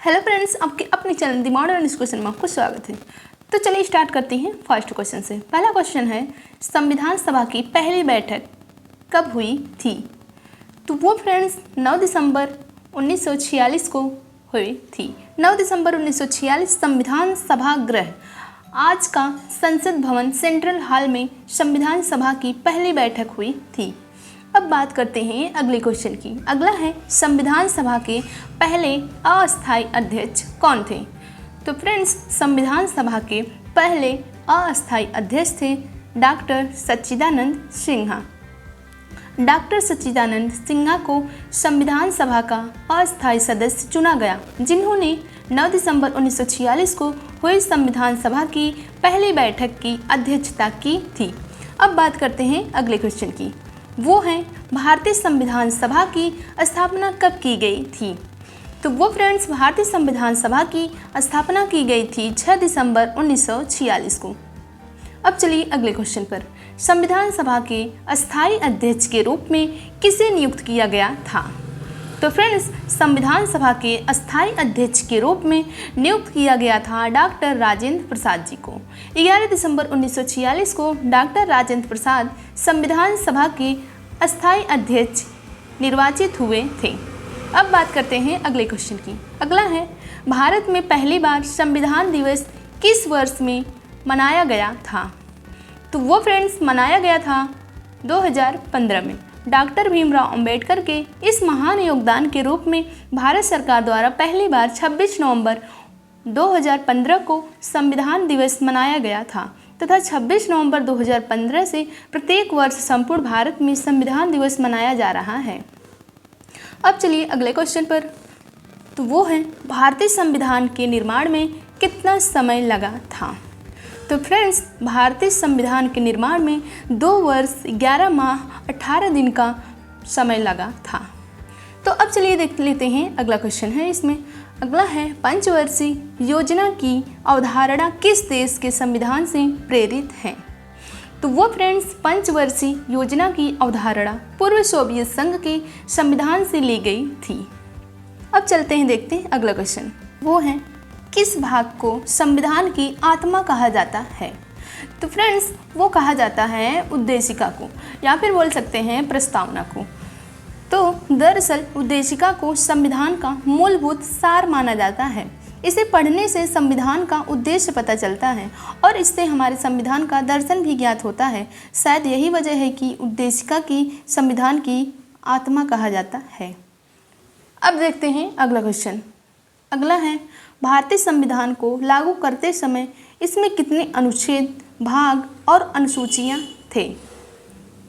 Hello friends, आपके अपने channel the modern discussion में आपको स्वागत है। तो चलिए स्टार्ट करते हैं फर्स्ट क्वेश्चन से। पहला क्वेश्चन है, संविधान सभा की पहली बैठक कब हुई थी? तो वो फ्रेंड्स 9 दिसंबर 1946 को हुई थी। 9 दिसंबर 1946 संविधान सभागृह, आज का संसद भवन सेंट्रल हॉल में संविधान सभा की पहली बैठक हुई थी। अब बात करते हैं अगले क्वेश्चन की। अगला है, संविधान सभा के पहले अस्थायी अध्यक्ष कौन थे? तो फ्रेंड्स, संविधान सभा के पहले अस्थायी अध्यक्ष थे डॉक्टर सच्चिदानंद सिन्हा। डॉक्टर सच्चिदानंद सिन्हा को संविधान सभा का अस्थायी सदस्य चुना गया, जिन्होंने 9 दिसंबर 1946 को हुई संविधान सभा की पहली बैठक की अध्यक्षता की थी। अब बात करते हैं अगले क्वेश्चन की। वो हैं, भारतीय संविधान सभा की स्थापना कब की गई थी? तो वो फ्रेंड्स, भारतीय संविधान सभा की स्थापना की गई थी 6 दिसंबर 1946 को। अब चलिए अगले क्वेश्चन पर। संविधान सभा के अस्थायी अध्यक्ष के रूप में किसे नियुक्त किया गया था? तो फ्रेंड्स, संविधान सभा के अस्थायी अध्यक्ष के रूप में नियुक्त किया गया था डॉक्टर राजेंद्र प्रसाद जी को। 11 दिसंबर 1946 को डॉक्टर राजेंद्र प्रसाद संविधान सभा के अस्थायी अध्यक्ष निर्वाचित हुए थे। अब बात करते हैं अगले क्वेश्चन की। अगला है, भारत में पहली बार संविधान दिवस किस वर्ष में मनाया गया था? तो वो फ्रेंड्स, मनाया गया था 2015 में। डॉक्टर भीमराव अंबेडकर के इस महान योगदान के रूप में भारत सरकार द्वारा पहली बार 26 नवंबर 2015 को संविधान दिवस मनाया गया था तथा 26 नवंबर 2015 से प्रत्येक वर्ष संपूर्ण भारत में संविधान दिवस मनाया जा रहा है। अब चलिए अगले क्वेश्चन पर। तो वो है, भारतीय संविधान के निर्माण में कितना समय लगा था? तो फ्रेंड्स, भारतीय संविधान के निर्माण में 2 वर्ष 11 माह 18 दिन का समय लगा था। तो अब चलिए देख लेते हैं अगला क्वेश्चन है इसमें। अगला है, पंचवर्षीय योजना की अवधारणा किस देश के संविधान से प्रेरित है? तो वो फ्रेंड्स, पंचवर्षीय योजना की अवधारणा पूर्व सोवियत संघ के संविधान से ली गई थी। अब चलते हैं, देखते हैं अगला क्वेश्चन। वो है, किस भाग को संविधान की आत्मा कहा जाता है? तो फ्रेंड्स, वो कहा जाता है उद्देशिका को, या फिर बोल सकते हैं प्रस्तावना को। तो दरअसल उद्देशिका को संविधान का मूलभूत सार माना जाता है। इसे पढ़ने से संविधान का उद्देश्य पता चलता है और इससे हमारे संविधान का दर्शन भी ज्ञात होता है। शायद यही वजह है कि उद्देशिका की संविधान की आत्मा कहा जाता है। अब देखते हैं अगला क्वेश्चन। अगला है, भारतीय संविधान को लागू करते समय इसमें कितने अनुच्छेद, भाग और अनुसूचियाँ थे?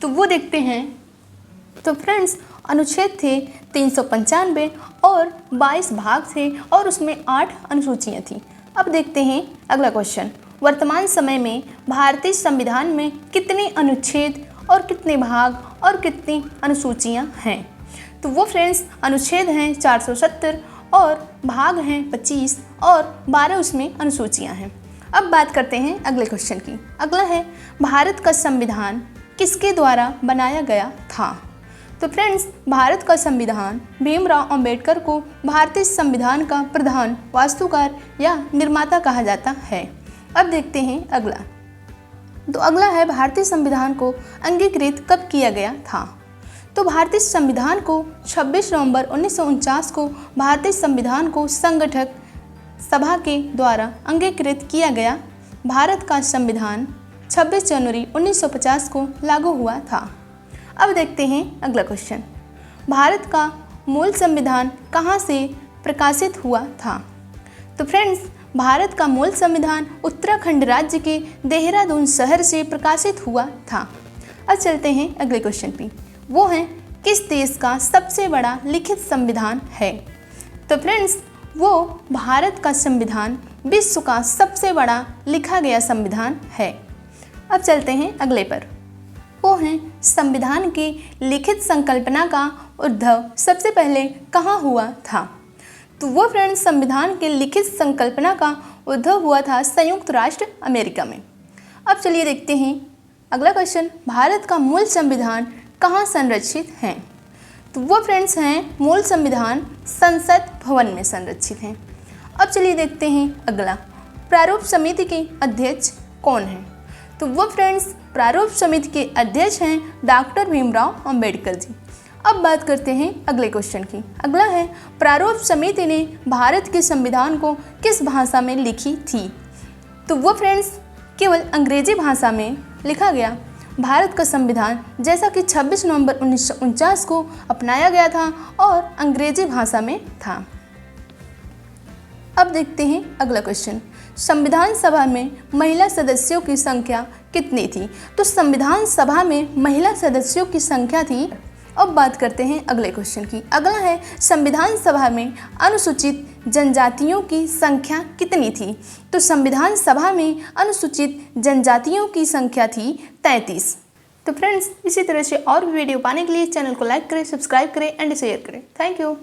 तो वो देखते हैं। तो फ्रेंड्स, अनुच्छेद थे 395 और 22 भाग थे और उसमें 8 अनुसूचियाँ थी। अब देखते हैं अगला क्वेश्चन। वर्तमान समय में भारतीय संविधान में कितने अनुच्छेद और कितने भाग और कितनी अनुसूचियाँ हैं? तो वो फ्रेंड्स, अनुच्छेद हैं 470 और भाग हैं 25 और 12 उसमें अनुसूचियाँ हैं। अब बात करते हैं अगले क्वेश्चन की। अगला है, भारत का संविधान किसके द्वारा बनाया गया था? तो फ्रेंड्स, भारत का संविधान भीमराव अंबेडकर को भारतीय संविधान का प्रधान वास्तुकार या निर्माता कहा जाता है। अब देखते हैं अगला। तो अगला है, भारतीय संविधान को अंगीकृत कब किया गया था? तो भारतीय संविधान को 26 नवंबर 1949 को भारतीय संविधान को संगठक सभा के द्वारा अंगीकृत किया गया। भारत का संविधान 26 जनवरी 1950 को लागू हुआ था। अब देखते हैं अगला क्वेश्चन। भारत का मूल संविधान कहाँ से प्रकाशित हुआ था? तो फ्रेंड्स, भारत का मूल संविधान उत्तराखंड राज्य के देहरादून शहर से प्रकाशित हुआ था। अब चलते हैं अगले क्वेश्चन पे। वो है, किस देश का सबसे बड़ा लिखित संविधान है? तो फ्रेंड्स, वो भारत का संविधान विश्व का सबसे बड़ा लिखा गया संविधान है। अब चलते हैं अगले पर। वो हैं, संविधान की लिखित संकल्पना का उद्भव सबसे पहले कहाँ हुआ था? तो वो फ्रेंड्स, संविधान के लिखित संकल्पना का उद्भव हुआ था संयुक्त राष्ट्र अमेरिका में। अब चलिए देखते हैं अगला क्वेश्चन। भारत का मूल संविधान कहाँ संरक्षित हैं? तो वो फ्रेंड्स हैं, मूल संविधान संसद भवन में संरक्षित हैं। अब चलिए देखते हैं अगला, प्रारूप समिति के अध्यक्ष कौन हैं? तो वो फ्रेंड्स प्रारूप समिति के अध्यक्ष हैं डॉक्टर भीमराव अंबेडकर जी। अब बात करते हैं अगले क्वेश्चन की। अगला है, प्रारूप समिति ने भारत के संविधान को किस भाषा में लिखी थी? तो वो फ्रेंड्स केवल अंग्रेजी भाषा में लिखा गया भारत का संविधान, जैसा कि 26 नवंबर 1949 को अपनाया गया था और अंग्रेजी भाषा में था। अब देखते हैं अगला क्वेश्चन, संविधान सभा में महिला सदस्यों की संख्या कितनी थी? तो संविधान सभा में महिला सदस्यों की संख्या थी। अब बात करते हैं अगले क्वेश्चन की। अगला है, संविधान सभा में अनुसूचित जनजातियों की संख्या कितनी थी? तो संविधान सभा में अनुसूचित जनजातियों की संख्या थी 33। तो फ्रेंड्स, इसी तरह से और भी वीडियो पाने के लिए चैनल को लाइक करें, सब्सक्राइब करें एंड शेयर करें। Thank you.